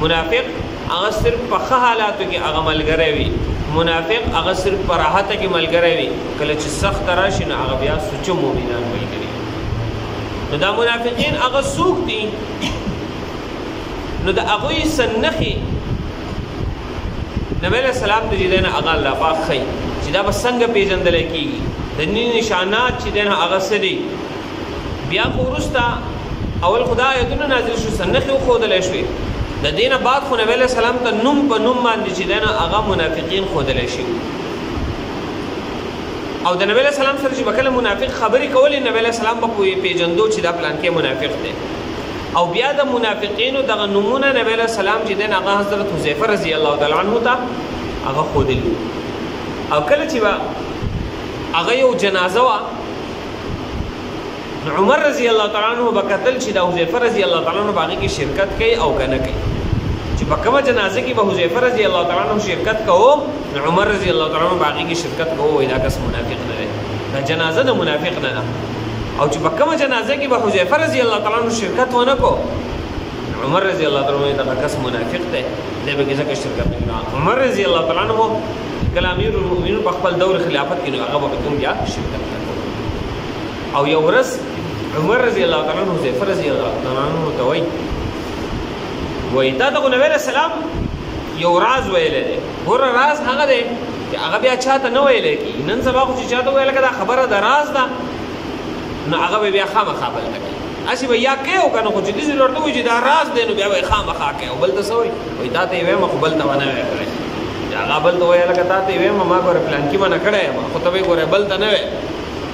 منافق هغه صرف په ښه حالاتو کې هغه ملګری وي، منافق هغه صرف په راحت کې ملګری وي، کله چې سخت راشي نو هغه بیا سچو مؤمنان ملګري. نو دا منافقین هغه څوک دي؟ نو د هغوی سنخې نبی علیہ السلام ته چې دی نه هغه الله پاک ښیي چې دا به څنګه پېژندلی کېږي، د نشانات چې دی نه هغه څه دي. بیا خو وروسته اول خو دا آیتونه نازل شو، سنخې وښودلی شوې، د دې نه بعد خو نبی علیہ السلام ته نوم په نوم باندې چې دی نه هغه منافقین ښودلی شوي. او د نبی علیہ السلام سره چې به کله منافق خبرې کولې، نبی علیہ السلام به پېژندو چې دا پلان کې منافق دی. او بیا د منافقینو دغه نومونه نبی علیہ السلام چې دی نه هغه حضرت حذیفه رضی الله تعالی عنه ته هغه ښودلي. او کله چې به هغه یو جنازه وه، نو عمر رضی الله تعالی عنه به کتل چې د حذیفه رضی الله تعالی عنه به هغې کې شرکت کوي او که نه کوي. چې په کومه جنازه کې به حذیفه رضی الله تعالی عنه شرکت کوو، نو عمر رضی الله تعالی عنه به هغې کې شرکت کوو، وایي دا کس منافق نه دی، دا جنازه د منافق نه ده. او چې په کومه جنازه کې به حذیفه رضی الله تعالی عنه شرکت ونه کو، عمر رضی الله تعالی عنه دغه کس منافق دی، دی به کې ځکه شرکت نه کوي. عمر رضی الله تعالی عنه کله امیر المؤمنین په خپل دور خلافت کې نو هغه به کوم بیا شرکت نه کوي. او یو ورځ عمر رضی الله تعالی عنه حذیفه رضی الله تعالی عنه ته وایي دا دغه نبی علیہ السلام یو راز ویلی دی. ګوره راز هغه دی چې هغه بیا چاته نه ویلی کېږي. نن سبا خو چې چاته وویل که دا خبره د راز ده، نو هغه به بیا خامخا بل ته کوي. هسې به یا کوي او که نه، خو چې داسې ورته وایي چې دا راز دی، نو بیا به یې خامخا کوي. او بل ته څه وایي؟ وایي تا ته یې ویم خو بل ته به نه وی کړی. چې هغه بل ته وایي لکه تا ته یې ویم ما ګوره پلانکي به نه کړی یم، خو ته به یې ګوره بل ته نه وی.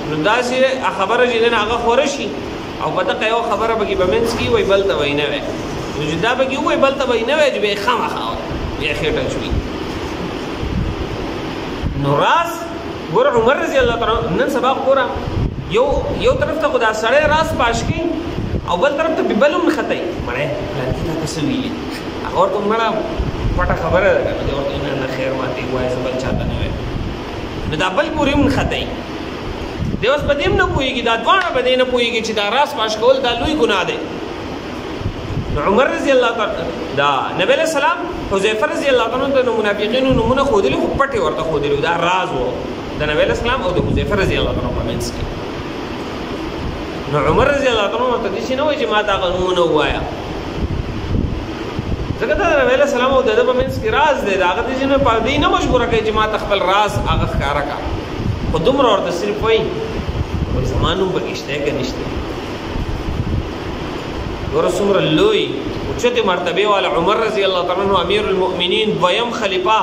نو داسې خبره چې دی نه هغه خوره شي، او په دغه یو خبره به کې به منځ کي وایي بل ته به یې نه وی. نو چې دا به کې ووایي بل ته به یې نه وی، چې به یې خامخا بیا خېټه چوي. نو راز ګوره عمر رضی الله تعالی نن سبا ګوره یو طرف ته خو دا سړی راز پاش کوي، او بل طرف ته بل هم نښتوي. مړی پلانکي تا ته څه ویلي، هغه ورته مړه پټه خبره ده که نه، دی ورته نه خیر ما ته یې ووایه زه بل چاته نه وایم. نو دا بل پورې هم نښتوي. دی اوس په دې هم نه پوهېږي، دا دواړه په دې نه پوهېږي چې دا راز پاش کول دا لوی ګناه دی. نو عمر رضی الله تعالی دا نبی علیہ السلام حذیفه رضی الله تعالی عنہ ته منافقینو نومونه ښودلي، خو پټې ورته ښودلي، دا راز و د نبی علیہ السلام او د حذیفه رضی الله تعالی عنہ په منځ کې. نو عمر رضی الله تعالی عنہ ته داسې نه وایي چې ما ته هغه نومونه ووایه، ځکه دا د نبی علیہ السلام او د ده په منځ کې راز دی. د هغه داسې نه په دې نه مجبوره کوي چې ما ته خپل راز هغه ښکاره کړه، خو دومره ورته صرف وایي زما نوم پکې شته که نشته. ګوره څومره لوی اوچتې مرتبې والا عمر رضی الله تعالی عنہ امیر المؤمنین دویم خلیفه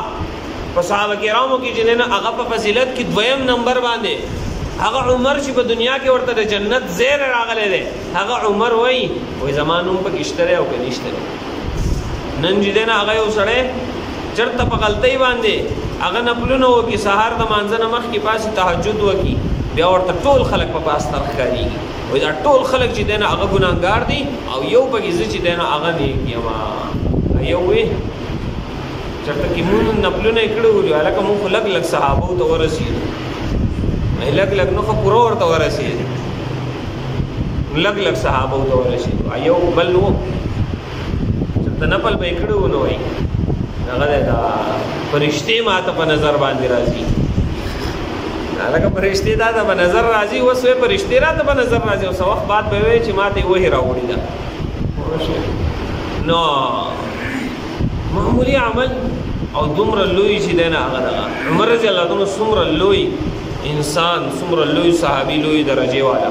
په صحابه کرامو کې چې دی نه هغه په فضیلت کې دویم نمبر باندې، هغه عمر چې په دنیا کې ورته د جنت زیر راغلی دی، هغه عمر وایي زما نوم پکې شته دی او که نشته دی. نن چې دی نه هغه یو سړی چېرته په غلطۍ باندې هغه نفلونه وکړي، سهار د مانځه نه مخکې پاسې تهجد وکړي، بیا ورته ټول خلک په پاستر ښکارېږي، وایي دا ټول خلک چې دی نه هغه ګناهګار دي، او یو پکې زه چې دی نه هغه نیک یم. یو وی چېرته کې مونږ نفلونه یې کړي ولي، هلکه مونږ خو لږ لږ صحابو ته ورسېدو، لږ لږ نو خو پوره ورته ورسېدو، لږ لږ صحابو ته ورسېدو. یو بل و چېرته نفل به یې کړي و، نو وایي هغه دی دا فرشتې ما ته په نظر باندې راځي. هلکه فرشتې دا ته په نظر راځي، اوس وایي فرشتې را ته په نظر راځي، او څه وخت بعد به وایي چې ما ته یې وحي راوړې ده. نو معمولي عمل او دومره لوی چې دی نه هغه دغه عمر رضی الله عنه څومره لوی انسان، څومره لوی صحابي، لوی درجې والا،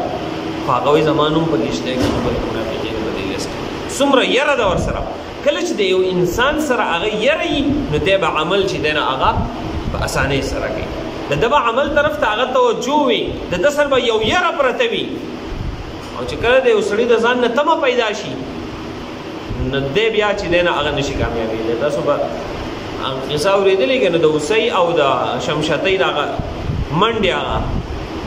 خو هغه وایي زما نوم پکې شته که نه، بلکې منافقین په دې لیست کې څومره یره ده ورسره. کله چې د یو انسان سره هغه یره وي، نو دی به عمل چې دی نه هغه په اسانۍ سره کوي، د ده به عمل طرف ته هغه توجه وي، د ده سره به یو یره پرته وي. او چې کله د یو سړي د ځان نه تمه پیدا شي، نو دی بیا چې دی نه هغه نشي کامیابېدلی. تاسو به قصه اورېدلې که نه د اوسۍ او د شمشتۍ دغه منډې هغه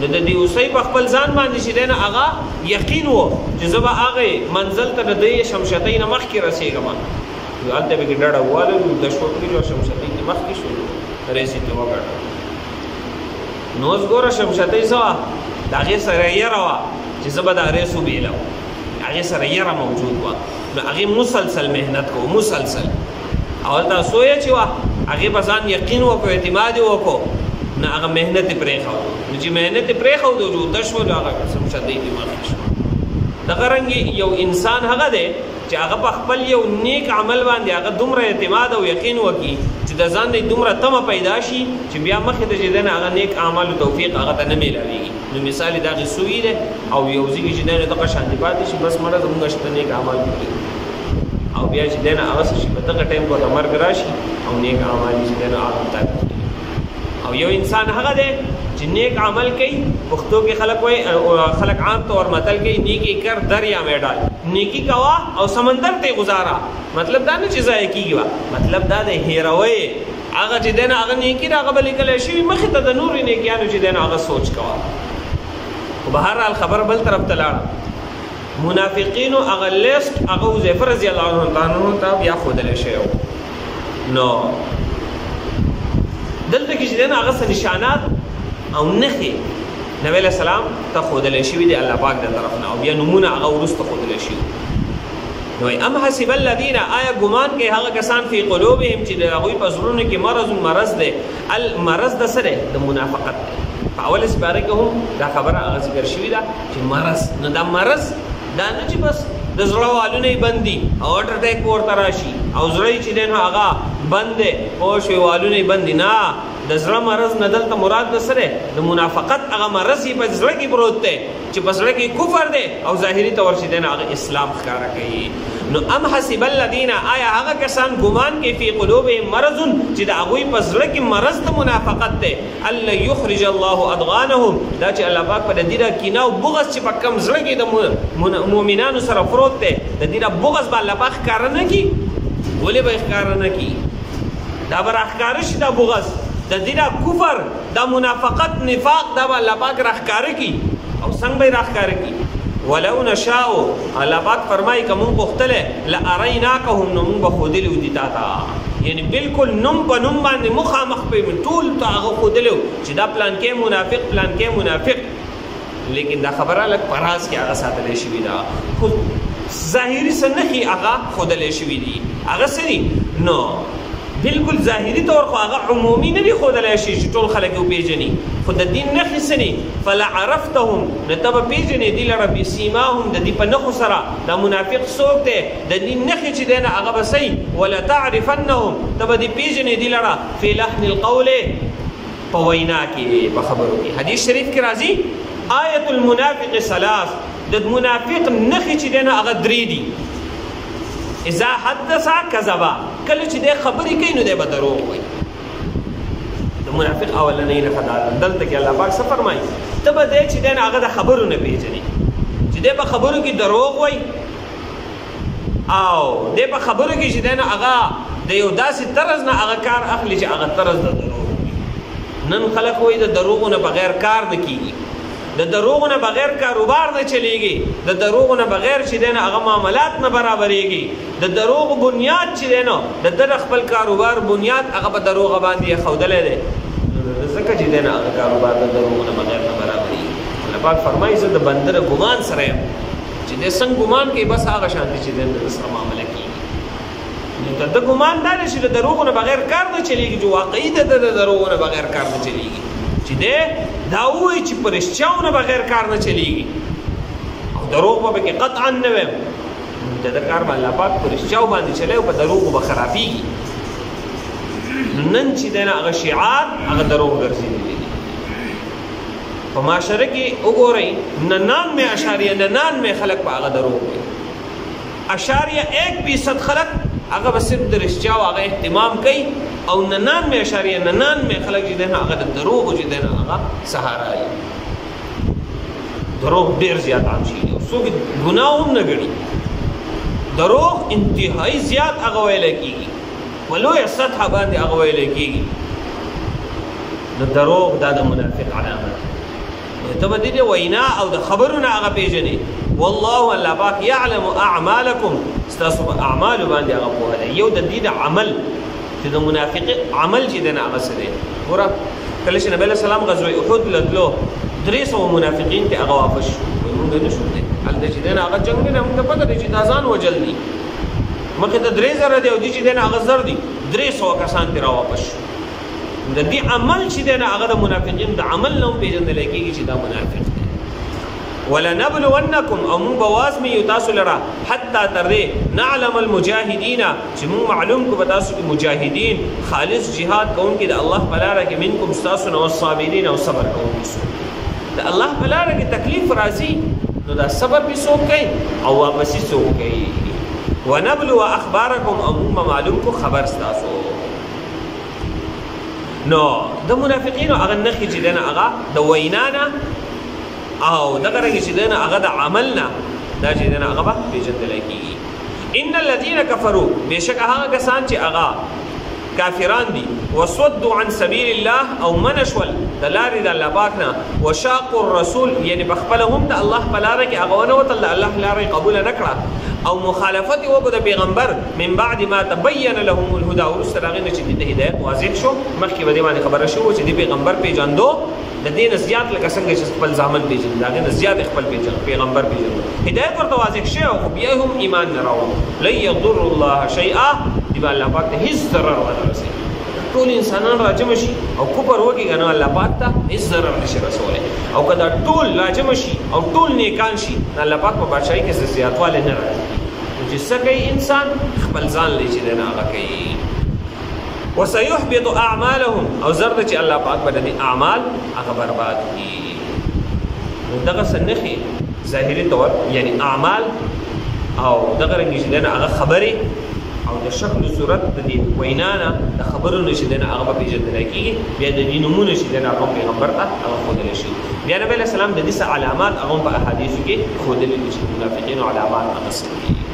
د دې اوسۍ په خپل ځان باندې چې دی نه هغه یقین و چې زه به هغې منزل ته د دې شمشتۍ نه مخکې رسېږم. هلته به کې ډډه ووالو، دشت وکړي او شمشتۍ کې مخکې شو، ریسې ته وګټه. نو اوس ګوره شمشتۍ څه وه، د هغې سره یره وه چې زه به د ریس وبېلم، هغې سره یره موجود وه. نو هغې مسلسل محنت کوو، مسلسل اول تاسو یې چې وا هغه بسان یقین او اعتماد وکړو نه هغه مهنت پرې خو نو چې مهنت پرې خو جو دشو هغه سم شدې دماغ شو دغه رنګ یو انسان هغه دی چې هغه په خپل یو نیک عمل باندې هغه دومره اعتماد او یقین وکړي چې د ځان دی دومره تمه پیدا شي چې بیا مخې ته چې دنه هغه نیک اعمال او توفیق هغه ته نه میلاويږي نو مثال دا غسوی ده او یو ځکه چې دنه دغه شان دی پاتې شي بس مړه زموږ شته نیک اعمال کوي او بیا چې دنه هغه شي په دغه ټیم په مرګ راشي او نیک اعمال چې دنه هغه ته او یو انسان هغه دی چې نیک عمل کوي پښتو کې خلک وایي خلک عام طور متل کوي نیکی کر دریا میں ډال نیکی کوا او سمندر ته گزارا مطلب دا نه چې ضایع کیږي مطلب دا د هیروي هغه چې دنه هغه نیکی راغه بل کله شي مخې ته د نور نیکیانو چې دنه هغه سوچ کوا په بهر حال خبر بل طرف ته لاړه منافقین هغه لیست هغه حذیفه رضی الله عنه ته بیا خودل شي نو دلته کې چې دنه هغه نشانات او نخي نبی له سلام ته خودل شي دی الله پاک د طرف نه او بیا نمونه هغه ورسته خودل شي نو ام حسب الذين آیا ګمان کې هغه کسان په قلوبهم چې هغه په زړونو کې مرض ده المرض د سره د منافقت په اول سپاره کې هم دا خبره هغه ذکر شوې ده چې مرض نو دا مرض دا نه چې بس د زړه والونه بندي او هارت اٹیک ورته راشي او زړه چې دنه هغه بند او شی والونه بندي نه د زړه مرض نه دلته مراد د سره د منافقت هغه مرض په زړه کې پروت دی چې په زړه کې کفر دی او ظاهري تور شي دنه هغه اسلام ښکارا کوي نو ام حسب الذين آیا هغه کسان ګمان کې په قلوبهم مرض چې د هغه په زړه کې مرض د منافقت دی الله یخرج الله اضغانهم دا چې الله پاک په دې را کینه او بغض چې په کم زړه کې د مؤمنانو سره پروت دی د دې را بغض به الله پاک ښکار نه کی ولې به ښکار نه کی دا به ښکار شي دا بغض د دې کفر د منافقت نفاق دا الله پاک راخکار کی او څنګه به راخکار کی ولو نشاء الله پاک فرمای کوم بختله لاریناکهم نم بخودلو دي تا یعنی بالکل نم په نم باندې مخامخ په ټول تاغه خودلو چې دا پلان کې منافق لیکن دا خبره لک پراز کې هغه ساتل شي دا خود ظاهری سنخي هغه خودل شي دي هغه سری نو بالکل ظاهری طور خو هغه عمومي نه دی خودل شي چې ټول خلک یو پیژني خو د دین نه حسني فلا عرفتهم نتب پیژني دي لره بسیماهم د دې په نخو سره د منافق څوک دی د دین نه چې دینه هغه بسي ولا تعرفنهم تب دې پیژني دي لره فی لحن القول په وینا کې په خبرو کې حدیث شریف کې راځي آیت المنافق ثلاث د منافق نه چې دینه هغه درې دي اذا حدث كذب کله چې د خبرې کوي نو د دروغ وایي د منافق اولنۍ نه خدای دلته کې الله پاک څه فرمایي ته به دې چې دنه هغه د خبرو نه پیژني چې د په خبرو کې دروغ وایي او د په خبرو کې چې دنه هغه د یو داسې طرز نه هغه کار اخلي چې هغه طرز د دروغ نن خلک وایي د دروغ نه بغیر کار نه کیږي د دروغ نه بغیر کاروبار نه چلیږي د دروغ نه بغیر چې دنه هغه معاملات نه برابرېږي د دروغ بنیاد چې دنه د خپل کاروبار بنیاد هغه په دروغ باندې خودلې ده ځکه چې دنه هغه کاروبار د دروغ نه بغیر نه برابرېږي الله پاک فرمایي زه د بنده ګمان سره چې د څنګه ګمان کې بس هغه شانتي چې دنه سره معاملې کیږي د ګمان دا چې د دروغ نه بغیر کار نه چلیږي جو واقعي د دروغ نه بغیر کار نه چلیږي چې دا وایي چې پرشتیاونه بغیر کار نه چلیږي او دروغ به کې قطعا نه وي د کار باندې الله پاک پرشتیاو باندې چلے او په دروغ به خرابېږي نن چې دنه هغه شعار هغه دروغ ګرځېدلي دي په معاشره کې وګورئ 99.99 خلک په هغه دروغ وایي 1% خلک هغه به صرف د رښتیاو هغه اهتمام کوي او 99.99 خلک چې دنه هغه د دروغ چې دنه هغه سهارا دي دروغ ډیر زیات عام شي او څوک ګناه هم نه ګڼي دروغ انتهایی زیات هغه ویل کېږي ولوی سطح باندې هغه ویل کېږي نو دروغ دا د منافق علامه ته به دې وینا او د خبرونه هغه پیژنې والله الله پاک يعلم اعمالكم استاسو اعمال باندې هغه په یو د دې عمل چې د منافق عمل چې دنه هغه سره ګوره کله چې نبی له سلام غزوه احد لتلو 300 منافقین ته هغه واپس شو موږ نه شو دي هلته چې دنه هغه جنگ نه موږ پته دي چې تازان وجل دي مخکې ته 3000 دی او دي چې دی نه هغه زر دي 300 کسان ترې راواپس شو د دې عمل چې دی نه هغه د منافقین د عمل نه هم پېژندلی کېږي چې دا منافق دی ولنبلونکم او مونږ به وازمیو تاسو لره حتی تر دې نعلم المجاهدین چې مونږ معلوم کو به تاسو کې مجاهدین خالص جهاد کوونکي د الله په لاره کې منکم ستاسو نه والصابرین او صبر کوونکي څوک د الله په لاره کې تکلیف راځي نو دا صبر به څوک کوي او واپسې څوک کوي ونبلو اخبارکم او مونږ معلوم کو خبر ستاسو نو د منافقینو هغه نښې چې دی نه هغه د وینا نه او دغه رنګې چې دی نه هغه د عمل نه دا چې دی نه هغه به پېژندلی کېږي ان الذین کفروا بېشکه هغه کسان چې هغه کافران دي وصدوا عن سبیل الله او منع شول د لارې د الله پاک نه وشاقوا الرسول یعنې په خپله هم د الله په لاره کې هغه ونه وتل د الله لاره یې قبوله نه کړه او مخالفت یې وکړو د پیغمبر من بعد ما تبین لهم الهدى وروسته د هغې نه چې د هدایت واضح شو مخکې به دې باندې خبره شوې چې د پیغمبر پیژندو د دې نه زیات لکه څنګه چې خپل ځامن پېژني د هغې نه زیات خپل پیغمبر پېژنو هدایت ورته واضح شوی خو بیا هم ایمان نه راوړو لن یضر الله شیئا دې به الله پاک ته هېڅ ضرر ونه رسوي ټول انسانان راجمع شي او کفر وکړي که نه الله پاک ته هېڅ ضرر نشي رسولی او که دا ټول راجمع شي او ټول نیکان شي نو الله پاک په بادشاهۍ کې څه زیاتوالی نه راځي نو چې څه کوي انسان خپل ځان لري چې دی نه هغه کوي وسيحبط اعمالهم او زرد چې الله پاک به د اعمال هغه برباد کړي نو دغه څه نښې ظاهري طور یعنی اعمال او دغه رنګې چې دی نه هغه خبرې او د شکل صورت د دې وینا نه د خبرونو چې دی نه هغه به پېژندلی کېږي بیا د دې نومونه چې دی نه هغه پیغمبر ته هغه ښودلی شي بیا نبي علیه السلام د دې څه علامات هغه هم په احادیثو کې ښودلي دي چې د منافقینو علامات هغه څه دي